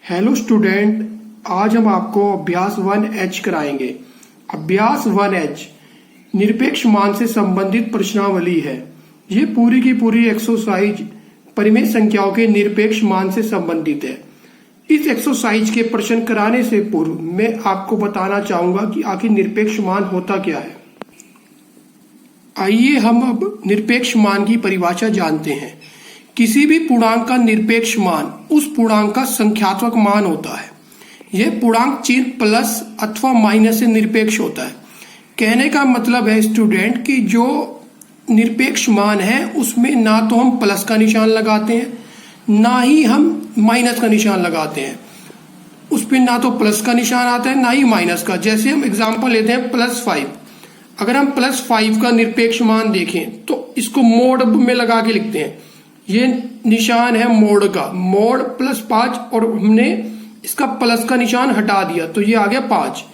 Hello student, आज हम आपको अभ्यास 1H कराएंगे। अभ्यास 1H निरपेक्ष मान से संबंधित प्रश्नावली है। ये पूरी की पूरी एक्सरसाइज परिमेय संख्याओं के निरपेक्ष मान से संबंधित है। इस एक्सरसाइज के प्रश्न कराने से पूर्व मैं आपको बताना चाहूंगा कि आखिर निरपेक्ष मान होता क्या है। आइए हम अब निरपेक्ष मान की परिभाषा जानते हैं। किसी भी पूर्णांक का निरपेक्ष मान उस पूर्णांक का संख्यात्मक मान होता है। यह पूर्णांक चिन्ह प्लस अथवा माइनस से निरपेक्ष होता है। कहने का मतलब है स्टूडेंट कि जो निरपेक्ष मान है उसमें ना तो हम प्लस का निशान लगाते हैं ना ही हम माइनस का निशान लगाते हैं। उस पर ना तो प्लस का निशान आता है ना ही माइनस का। जैसे हम एग्जांपल लेते हैं +5। अगर हम +5 का निरपेक्ष मान देखें तो इसको मोड में लगा के लिखते हैं। ये निशान है मोड का, मोड +5, और हमने इसका प्लस का निशान हटा दिया तो ये आ गया 5।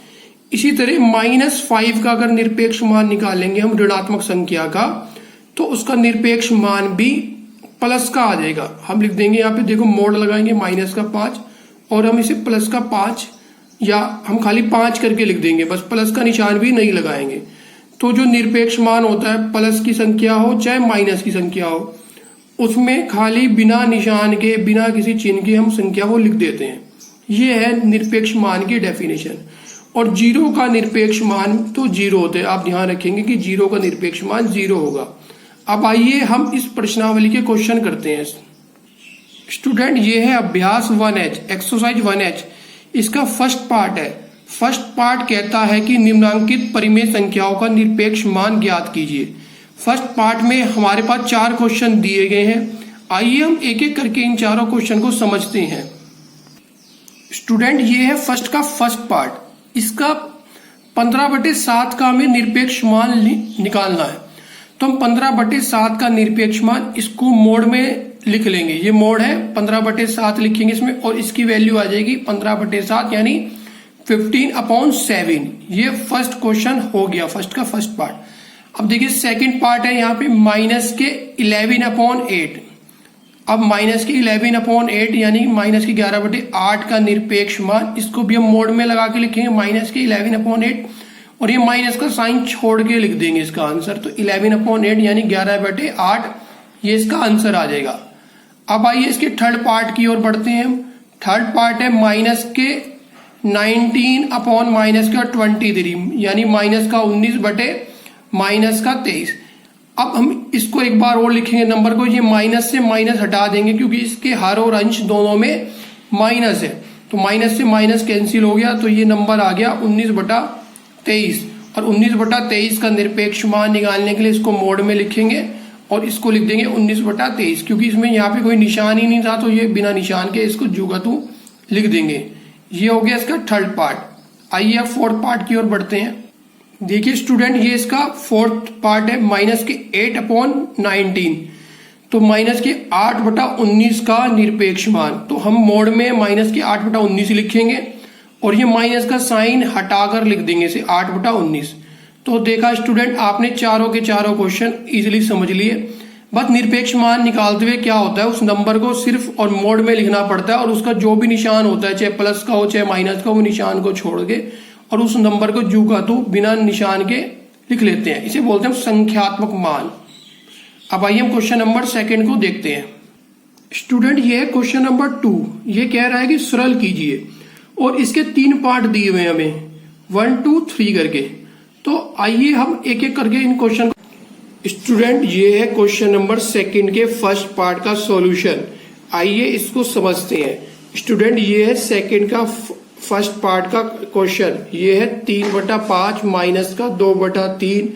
इसी तरह -5 का अगर निरपेक्ष मान निकालेंगे हम ऋणात्मक संख्या का, तो उसका निरपेक्ष मान भी प्लस का आ जाएगा। हम लिख देंगे यहाँ पे, देखो मोड लगाएंगे -5 और हम इसे +5 या हम खाली 5 करके लिख देंगे, बस प्लस का निशान भी नहीं लगाएंगे। तो जो निरपेक्ष मान होता है, प्लस की संख्या हो चाहे माइनस की संख्या हो, उसमें खाली बिना निशान के, बिना किसी चिन्ह के हम संख्या को लिख देते हैं। ये है निरपेक्ष मान की डेफिनेशन। और 0 का निरपेक्ष मान तो 0 होते हैं। आप ध्यान रखेंगे कि 0 का निरपेक्ष मान 0 होगा। अब आइए हम इस प्रश्नावली के क्वेश्चन करते हैं। स्टूडेंट, ये है अभ्यास 1H, एक्सरसाइज 1H। इसका फर्स्ट पार्ट है। फर्स्ट पार्ट कहता है कि निम्नांकित परिमेय संख्याओं का निरपेक्ष मान ज्ञात कीजिए। फर्स्ट पार्ट में हमारे पास 4 क्वेश्चन दिए गए हैं। आइए हम एक एक करके इन चारों क्वेश्चन को समझते हैं। स्टूडेंट, ये है फर्स्ट का फर्स्ट पार्ट। इसका 15/7 का हमें निरपेक्ष मान निकालना है। तो हम 15/7 का निरपेक्ष मान इसको मोड में लिख लेंगे। ये मोड है, 15/7 लिखेंगे इसमें, और इसकी वैल्यू आ जाएगी 15/7 यानी 15/7। ये फर्स्ट क्वेश्चन हो गया, फर्स्ट का फर्स्ट पार्ट। अब देखिए सेकंड पार्ट है यहाँ पे -11/8। अब -11/8 यानी -11/8 का निरपेक्ष मान, इसको भी हम मोड में लगा के लिखेंगे -11/8, और ये माइनस का साइन छोड़ के लिख देंगे इसका आंसर। तो 11/8 यानी 11/8, ये इसका आंसर आ जाएगा। अब आइए इसके थर्ड पार्ट की ओर बढ़ते हैं हम। थर्ड पार्ट है -19/-23 यानी -19/-23। अब हम इसको एक बार और लिखेंगे नंबर को। ये माइनस से माइनस हटा देंगे क्योंकि इसके हर और अंश दोनों में माइनस है, तो माइनस से माइनस कैंसिल हो गया, तो ये नंबर आ गया 19/23। और 19/23 का निरपेक्ष मान निकालने के लिए इसको मोड में लिखेंगे और इसको लिख देंगे 19/23, क्योंकि इसमें यहाँ पे कोई निशान ही नहीं था तो ये बिना निशान के इसको जू का तू लिख देंगे। ये हो गया इसका थर्ड पार्ट। आइए अब फोर्थ पार्ट की ओर बढ़ते हैं। देखिए स्टूडेंट, ये इसका फोर्थ पार्ट है -8/19। तो -8/19 का निरपेक्ष मान, तो हम मोड में -8/19 लिखेंगे और ये माइनस का साइन हटाकर लिख देंगे इसे 8/19। तो देखा स्टूडेंट, आपने चारों के चारों क्वेश्चन इजीली समझ लिए। बस निरपेक्ष मान निकालते हुए क्या होता है, उस नंबर को सिर्फ और मोड में लिखना पड़ता है, और उसका जो भी निशान होता है, चाहे प्लस का हो चाहे माइनस का, वो निशान को छोड़ के और उस नंबर को जू का तू बिना निशान के लिख लेते हैं। इसे बोलते हैं संख्यात्मक मान। अब आइए हम क्वेश्चन नंबर 2 को देखते हैं। स्टूडेंट, ये है क्वेश्चन नंबर 2। ये कह रहा है कि सरल कीजिए, और इसके 3 पार्ट दिए हुए हैं हमें 1 2 3 करके। तो आइए हम एक एक करके इन क्वेश्चन। स्टूडेंट, ये है क्वेश्चन नंबर 2 के फर्स्ट पार्ट का सॉल्यूशन। आइए इसको समझते हैं। स्टूडेंट, ये है 2 का फर्स्ट पार्ट का क्वेश्चन। ये है 3/5 माइनस का 2/3,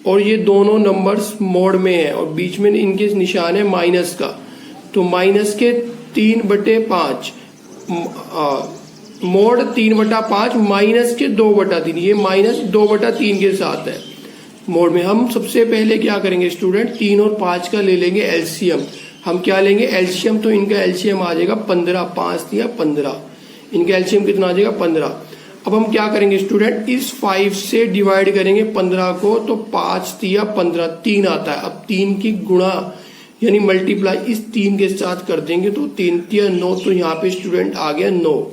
और ये दोनों नंबर्स मोड में है और बीच में इनके निशान है माइनस का। तो माइनस के 3/5 मोड 3/5 माइनस के 2/3, ये -2/3 के साथ है मोड में। हम सबसे पहले क्या करेंगे स्टूडेंट, 3 और 5 का ले लेंगे एलसीएम। हम क्या लेंगे एलसीएम, तो इनका एलसीएम आ जाएगा 15, 5 या 15, इनका एलसीएम कितना आ जाएगा 15। अब हम क्या करेंगे स्टूडेंट, इस 5 से डिवाइड करेंगे 15 को, तो 5 या 15, 3 आता है। अब 3 की गुणा यानी मल्टीप्लाई इस 3 के साथ कर देंगे तो 3 तिया 9, तो यहाँ पे स्टूडेंट आ गया 9।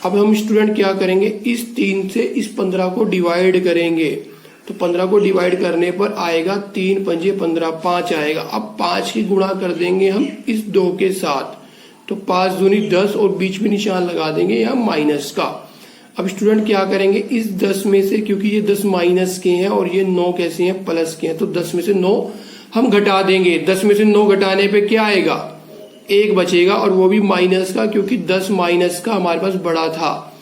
अब हम स्टूडेंट क्या करेंगे, इस 3 से इस 15 को डिवाइड करेंगे, तो 15 को डिवाइड करने पर आएगा 3 पंजे 15, 5 आएगा। अब 5 की गुणा कर देंगे हम इस 2 के साथ, तो 5 दूनी 10 और बीच में निशान लगा देंगे यहाँ माइनस का। अब स्टूडेंट क्या करेंगे, इस 10 में से, क्योंकि ये 10 माइनस के हैं और ये 9 कैसे हैं, प्लस के हैं, तो 10 में से 9 हम घटा देंगे। 10 में से 9 घटाने पे क्या आएगा, 1 बचेगा और वो भी माइनस का, क्योंकि 10 माइनस का हमारे पास बड़ा था,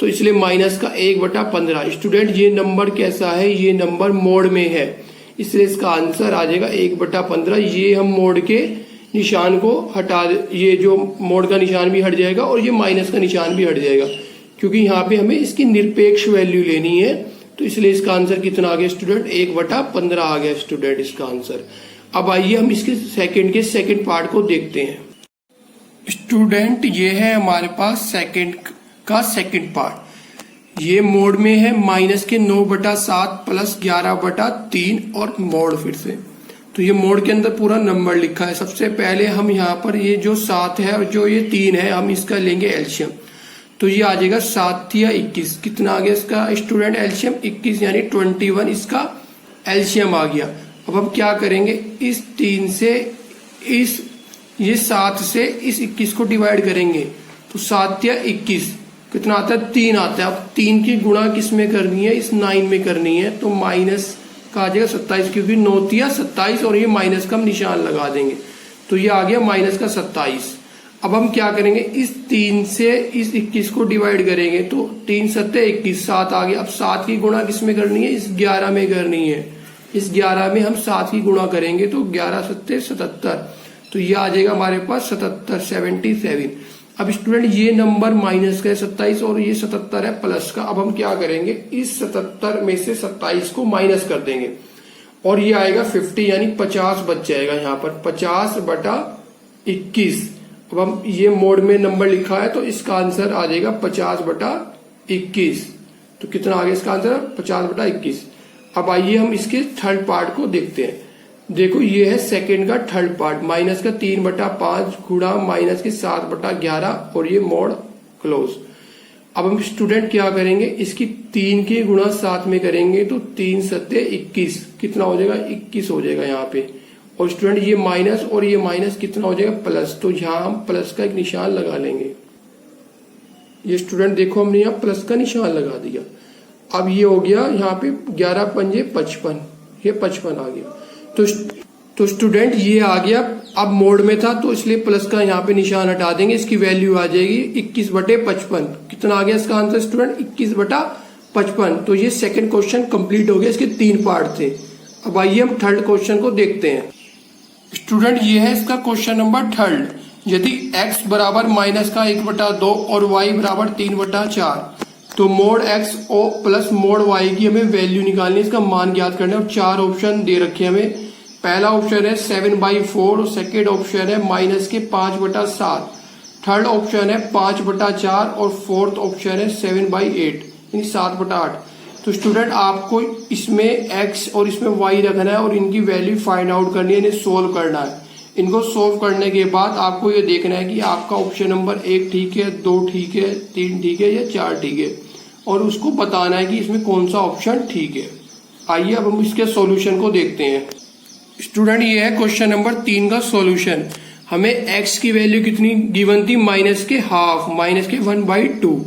तो इसलिए माइनस का 1/15। स्टूडेंट ये नंबर कैसा है, ये नंबर मोड में है, इसलिए इसका आंसर आ जाएगा 1/15। ये हम मोड के निशान को हटा, ये जो मोड का निशान भी हट जाएगा और ये माइनस का निशान भी हट जाएगा, क्योंकि यहाँ पे हमें इसकी निरपेक्ष वैल्यू लेनी है, तो इसलिए इसका आंसर कितना आ गया स्टूडेंट, 1/15 आ गया स्टूडेंट इसका आंसर। अब आइए हम इसके सेकंड पार्ट को देखते हैं। स्टूडेंट ये है हमारे पास सेकंड पार्ट, ये मोड में है माइनस के 9/7 प्लस 11/3 और मोड फिर से, तो ये मोड के अंदर पूरा नंबर लिखा है। सबसे पहले हम यहाँ पर ये जो 7 है और जो ये 3 है, हम इसका लेंगे एलसीएम, तो ये आ जाएगा 7 या 21, कितना आ गया इसका स्टूडेंट एलसीएम, 21 यानी 21 इसका एलसीएम आ गया। अब हम क्या करेंगे, इस 3 से ये 7 से इस 21 को डिवाइड करेंगे, तो 7 या 21 कितना आता है, 3 आता है। अब 3 की गुणा किस में करनी है, इस 9 में करनी है, तो माइनस का आ जाएगा 27, क्योंकि 9 तिया 27 और ये माइनस का हम निशान लगा देंगे, तो ये आ गया माइनस का 27। अब हम क्या करेंगे, इस 3 से इस 21 को डिवाइड करेंगे, तो 3 सत्ते 21, 7 आ गया। अब 7 की गुणा किस में करनी है, इस 11 में करनी है, इस 11 में हम 7 की गुणा करेंगे, तो 11 सत्ते 77, तो ये आ जाएगा हमारे पास 77। अब स्टूडेंट ये नंबर माइनस का है 27 और ये 77 है प्लस का। अब हम क्या करेंगे, इस 77 में से 27 को माइनस कर देंगे और ये आएगा 50, यानी 50 बच जाएगा यहाँ पर, 50/21। अब हम ये मोड में नंबर लिखा है, तो इसका आंसर आ जाएगा 50/21, तो कितना आ गया इसका आंसर, 50/21। अब आइए हम इसके थर्ड पार्ट को देखते हैं। देखो ये है सेकंड का थर्ड पार्ट, माइनस का 3/5 गुणा माइनस के 7/11 और ये मोड क्लोज। अब हम स्टूडेंट क्या करेंगे, इसकी 3 की गुणा 7 में करेंगे, तो 3 सत्ते 21, कितना हो जाएगा, 21 हो जाएगा यहाँ पे। और स्टूडेंट ये माइनस और ये माइनस कितना हो जाएगा, प्लस, तो यहाँ हम प्लस का एक निशान लगा लेंगे। ये स्टूडेंट देखो हमने यहाँ प्लस का निशान लगा दिया। अब ये हो गया यहाँ पे 11 पंजे 55, ये 55 आ गया। तो स्टूडेंट ये आ गया, अब मोड में था तो इसलिए प्लस का यहाँ पे निशान हटा देंगे, इसकी वैल्यू आ जाएगी 21/55। कितना आ गया इसका आंसर स्टूडेंट, 21/55। तो ये सेकंड क्वेश्चन कंप्लीट हो गया, इसके 3 पार्ट थे। अब आइए हम थर्ड क्वेश्चन को देखते हैं। स्टूडेंट ये है इसका क्वेश्चन नंबर थर्ड, यदि x बराबर माइनस का 1/2 और y बराबर 3/4, तो मोड x ओ प्लस मोड y की हमें वैल्यू निकालनी है, इसका मान ज्ञात करना है। और 4 ऑप्शन दे रखे हैं हमें। पहला ऑप्शन है 7/4, सेकेंड ऑप्शन है माइनस के 5/7, थर्ड ऑप्शन है 5/4 और फोर्थ ऑप्शन है 7/8 यानी 7/8। तो स्टूडेंट आपको इसमें x और इसमें y रखना है और इनकी वैल्यू फाइंड आउट करनी है, इन्हें सोल्व करना है। इनको सोल्व करने के बाद आपको ये देखना है कि आपका ऑप्शन नंबर 1 ठीक है, 2 ठीक है, 3 ठीक है या 4 ठीक है, और उसको बताना है कि इसमें कौन सा ऑप्शन ठीक है। आइए अब हम इसके सॉल्यूशन को देखते हैं। स्टूडेंट ये है क्वेश्चन नंबर 3 का सॉल्यूशन। हमें x की वैल्यू कितनी गिवन थी, माइनस के हाफ, माइनस के 1/2,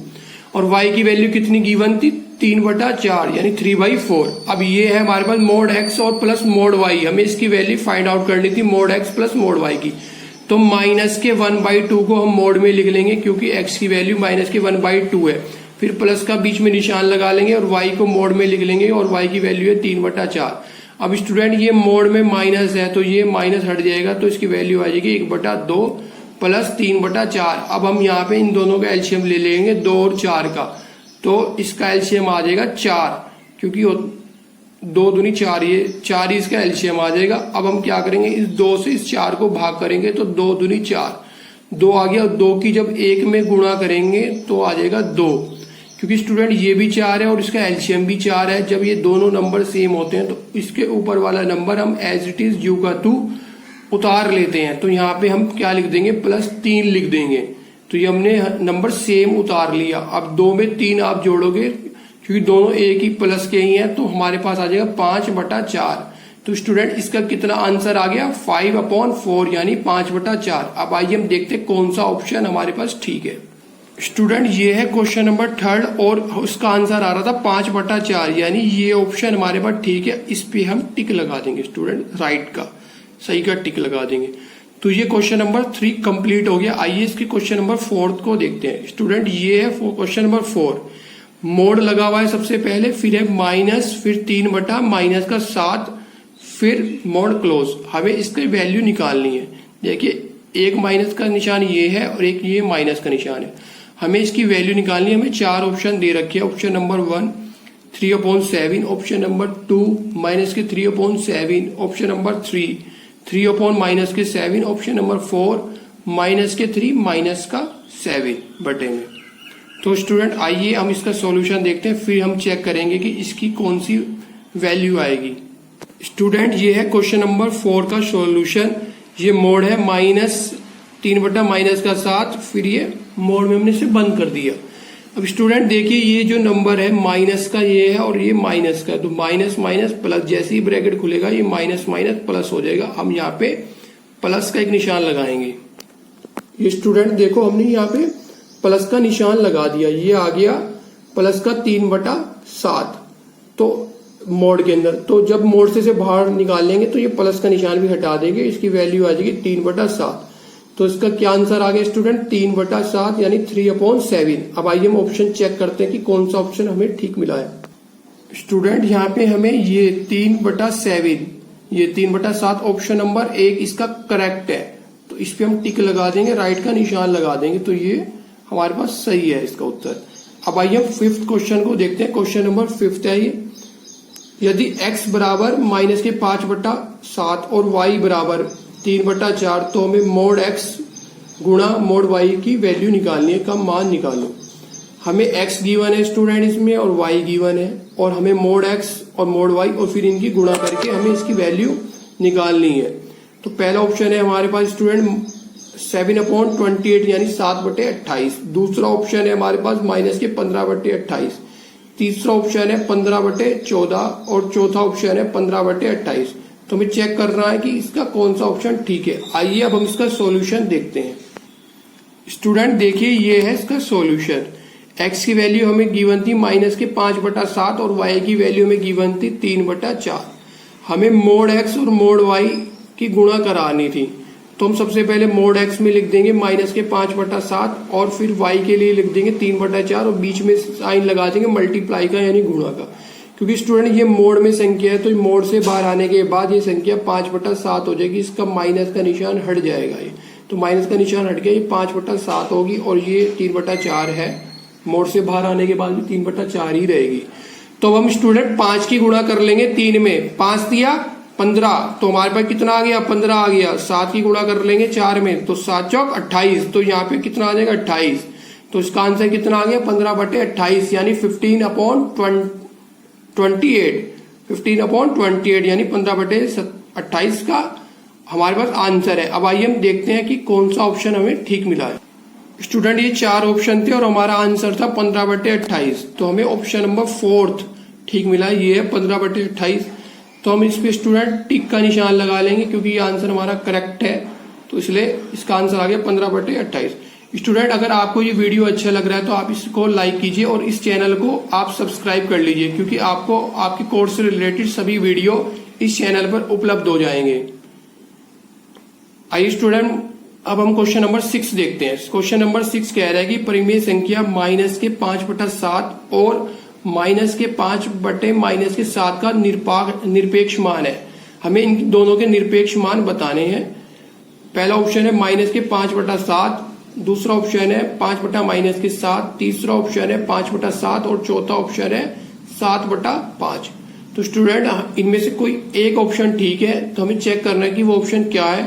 और y की वैल्यू कितनी गिवन थी, 3/4 यानी 3/4। अब ये है हमारे पास मोड x और प्लस मोड y, हमें इसकी वैल्यू फाइंड आउट करनी थी mode x plus mode y की। तो माइनस के 1/2 को हम मोड में लिख लेंगे, क्योंकि x की वैल्यू माइनस के 1/2 है, फिर प्लस का बीच में निशान लगा लेंगे और y को मोड में लिख लेंगे, और y की वैल्यू है 3/4। अब स्टूडेंट ये मोड में माइनस है तो ये माइनस हट जाएगा, तो इसकी वैल्यू आ जाएगी 1/2 प्लस 3/4। अब हम यहाँ पे इन दोनों का एलसीएम ले लेंगे, 2 और 4 का, तो इसका एलसीएम आ जाएगा 4, क्योंकि 2 दूनी 4, ये 4 ही इसका एलसीएम आ जाएगा। अब हम क्या करेंगे, इस 2 से इस 4 को भाग करेंगे, तो 2 दूनी 4, 2 आ गया। 2 की जब 1 में गुणा करेंगे तो आ जाएगा 2, क्योंकि स्टूडेंट ये भी 4 है और इसका एलसीएम भी 4 है। जब ये दोनों नंबर सेम होते हैं तो इसके ऊपर वाला नंबर हम एज इट इज यू का 2 उतार लेते हैं तो यहाँ पे हम क्या लिख देंगे, +3 लिख देंगे। तो ये हमने नंबर सेम उतार लिया। अब 2 में 3 आप जोड़ोगे, क्योंकि दोनों एक ही प्लस के ही हैं, तो हमारे पास आ जाएगा 5/4। तो स्टूडेंट इसका कितना आंसर आ गया, 5/4 यानी 5/4। अब आइए हम देखते हैं कौन सा ऑप्शन हमारे पास ठीक है। स्टूडेंट ये है क्वेश्चन नंबर 3 और उसका आंसर आ रहा था 5/4, यानी ये ऑप्शन हमारे पास ठीक है। इस पे हम टिक लगा देंगे स्टूडेंट, राइट का सही का टिक लगा देंगे। तो ये क्वेश्चन नंबर 3 कंप्लीट हो गया। आइए इसके क्वेश्चन नंबर 4 को देखते हैं। स्टूडेंट ये है क्वेश्चन नंबर 4, मोड लगा हुआ है सबसे पहले, फिर है माइनस, फिर 3/-7, फिर मोड क्लोज। हमें इसकी वैल्यू निकालनी है। देखिए एक माइनस का निशान ये है और एक ये माइनस का निशान है। हमें इसकी वैल्यू निकालनी है। हमें 4 ऑप्शन दे रखे हैं। Option number 1 3/7, option number 2 -3/7, option number 3 3/-7, option number 4 -3 -7 बटे में। तो स्टूडेंट आइए हम इसका सॉल्यूशन देखते हैं, फिर हम चेक करेंगे कि इसकी कौन सी वैल्यू आएगी। स्टूडेंट ये है क्वेश्चन नंबर 4 का सॉल्यूशन। ये मोड है -3/-7, फिर ये मोड में हमने इसे बंद कर दिया। अब स्टूडेंट देखिए ये जो नंबर है माइनस का ये है और ये माइनस का, तो माइनस माइनस प्लस, जैसे ही ब्रैकेट खुलेगा ये माइनस माइनस प्लस हो जाएगा। हम यहाँ पे प्लस का एक निशान लगाएंगे। ये स्टूडेंट देखो हमने यहाँ पे प्लस का निशान लगा दिया, ये आ गया प्लस का 3/7 तो मोड के अंदर। तो जब मोड से बाहर निकाल लेंगे तो ये प्लस का निशान भी हटा देंगे, इसकी वैल्यू आ जाएगी 3/7। तो इसका क्या आंसर आ गया स्टूडेंट, 3/7 यानी 3/7। अब आइए हम ऑप्शन चेक करते हैं कि कौन सा ऑप्शन हमें ठीक मिला है। स्टूडेंट यहाँ पे हमें ये 3/7, ये 3/7 ऑप्शन नंबर 1 इसका करेक्ट है। तो इस पे हम टिक लगा देंगे, राइट का निशान लगा देंगे, तो ये हमारे पास सही है इसका उत्तर। अब आइए हम 5th क्वेश्चन को देखते हैं। क्वेश्चन नंबर 5 है ये, यदि x बराबर -5/7 और y बराबर 3/4, तो हमें मोड x गुणा मोड y की वैल्यू निकालनी है, का मान निकालो। हमें x गिवन है स्टूडेंट इसमें और y गिवन है, और हमें मोड x और मोड y और फिर इनकी गुणा करके हमें इसकी वैल्यू निकालनी है। तो पहला ऑप्शन है हमारे पास स्टूडेंट 7/28 यानी 7/28। दूसरा ऑप्शन है हमारे पास -15/28। तीसरा ऑप्शन है 15/14 और चौथा ऑप्शन है 15/28। तो हमें चेक करना है कि इसका कौन सा ऑप्शन ठीक है। आइए अब हम इसका सॉल्यूशन देखते हैं। स्टूडेंट देखिए ये है इसका सॉल्यूशन। x की वैल्यू हमें गिवन थी -5/7 और y की वैल्यू हमें गिवन थी 3/4। हमें मोड x और मोड y की गुणा करानी थी, तो हम सबसे पहले मोड x में लिख देंगे -5/7 और फिर y के लिए लिख देंगे 3/4 और बीच में साइन लगा देंगे मल्टीप्लाई का यानी गुणा का। क्योंकि स्टूडेंट ये मोड में संख्या है तो मोड से बाहर आने के बाद ये संख्या 5/7 हो जाएगी, इसका माइनस का निशान हट जाएगा। ये तो माइनस का निशान हट गया, ये 5/7 होगी और ये 3/4 है। मोड से बाहर आने के बाद भी 3/4 ही रहेगी। तो हम स्टूडेंट 5 की गुणा कर लेंगे 3 में, 5 दिया 15, तो हमारे पास कितना आ गया 15 आ गया। 7 की गुणा कर लेंगे 4 में, तो 7 चौक 28, तो यहाँ पे कितना आ जाएगा 28। तो इसका आंसर कितना आ गया 15/28 यानी 15/28 यानी 15/28 का हमारे पास आंसर है। अब आइए हम देखते हैं कि कौन सा ऑप्शन हमें ठीक मिला है। स्टूडेंट ये 4 ऑप्शन थे और हमारा आंसर था 15/28, तो हमें ऑप्शन नंबर 4 ठीक मिला, ये है 15/28। तो हम इस पे स्टूडेंट टिक का निशान लगा लेंगे क्योंकि ये आंसर हमारा करेक्ट है, तो इसलिए इसका आंसर आ गया 15/28। स्टूडेंट अगर आपको ये वीडियो अच्छा लग रहा है तो आप इसको लाइक कीजिए और इस चैनल को आप सब्सक्राइब कर लीजिए, क्योंकि आपको आपके कोर्स से रिलेटेड सभी वीडियो इस चैनल पर उपलब्ध हो जाएंगे। आइए स्टूडेंट अब हम क्वेश्चन नंबर 6 देखते हैं। क्वेश्चन नंबर 6 कह रहा है कि परिमेय संख्या -5/7 और -5/-7 का निरपेक्ष मान है। हमें इन दोनों के निरपेक्ष मान बताने हैं। पहला ऑप्शन है -5/7, दूसरा ऑप्शन है 5/-7, तीसरा ऑप्शन है 5/7 और चौथा ऑप्शन है 7/5। तो स्टूडेंट इनमें से कोई एक ऑप्शन ठीक है, तो हमें चेक करना है कि वो ऑप्शन क्या है।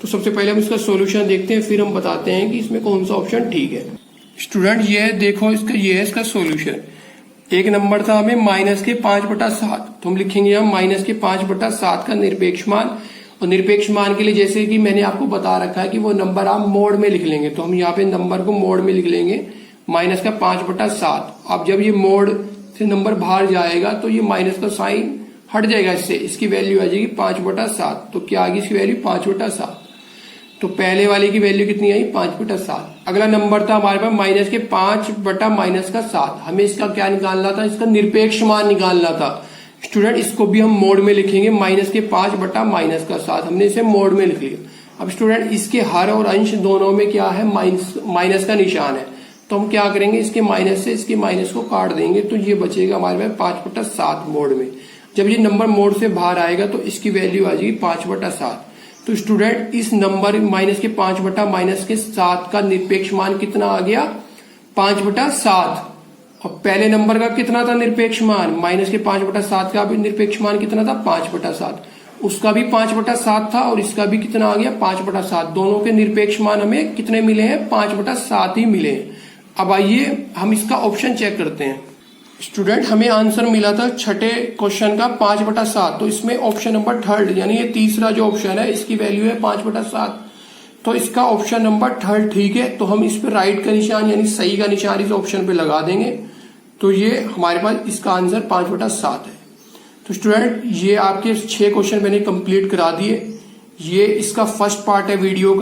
तो सबसे पहले हम इसका सॉल्यूशन देखते हैं, फिर हम बताते हैं कि इसमें कौन सा ऑप्शन ठीक है। स्टूडेंट ये है, देखो ये है इसका सॉल्यूशन। एक नंबर था हमें -5/7, तो हम लिखेंगे हम -5/7 का निरपेक्ष मान, और निरपेक्ष मान के लिए जैसे कि मैंने आपको बता रखा है कि वो नंबर आप मोड में लिख लेंगे, तो हम यहाँ पे नंबर को मोड में लिख लेंगे माइनस का 5/7। अब जब ये मोड से नंबर बाहर जाएगा तो ये माइनस का साइन हट जाएगा, इससे इसकी वैल्यू आ जाएगी 5/7। तो क्या आ गई इसकी वैल्यू 5/7। तो पहले वाले की वैल्यू कितनी आई 5/7। अगला नंबर था हमारे पास माइनस के 5/-7। हमें इसका क्या निकालना था, इसका निरपेक्ष मान निकालना था। स्टूडेंट इसको भी हम मोड में लिखेंगे माइनस के 5/-7। हमने इसे मोड में लिख लिया। अब स्टूडेंट इसके हर और अंश दोनों में क्या है माइनस का निशान है, तो हम क्या करेंगे इसके माइनस से इसके माइनस को काट देंगे, तो ये बचेगा हमारे पास 5/7 मोड में। जब ये नंबर मोड से बाहर आएगा तो इसकी वैल्यू आ जाएगी 5/7। तो स्टूडेंट इस नंबर माइनस के 5/-7 का निरपेक्ष मान कितना आ गया 5/7। और पहले नंबर का कितना था निरपेक्ष मान, माइनस के 5/7 का भी निरपेक्ष मान कितना था 5/7। उसका भी 5/7 था और इसका भी कितना आ गया 5/7। दोनों के निरपेक्ष मान हमें कितने मिले हैं 5/7 ही मिले हैं। अब आइए हम इसका ऑप्शन चेक करते हैं। स्टूडेंट हमें आंसर मिला था छठे क्वेश्चन का 5/7। तो इसमें ऑप्शन नंबर थर्ड यानी ये तीसरा जो ऑप्शन है इसकी वैल्यू है 5/7। तो इसका ऑप्शन नंबर थर्ड ठीक है। तो हम इस पे राइट का निशान यानी सही का निशान इस ऑप्शन पे लगा देंगे, तो ये हमारे पास इसका आंसर 5/7 है। तो स्टूडेंट ये आपके 6 क्वेश्चन मैंने कंप्लीट करा दिए। ये इसका फर्स्ट पार्ट है वीडियो का।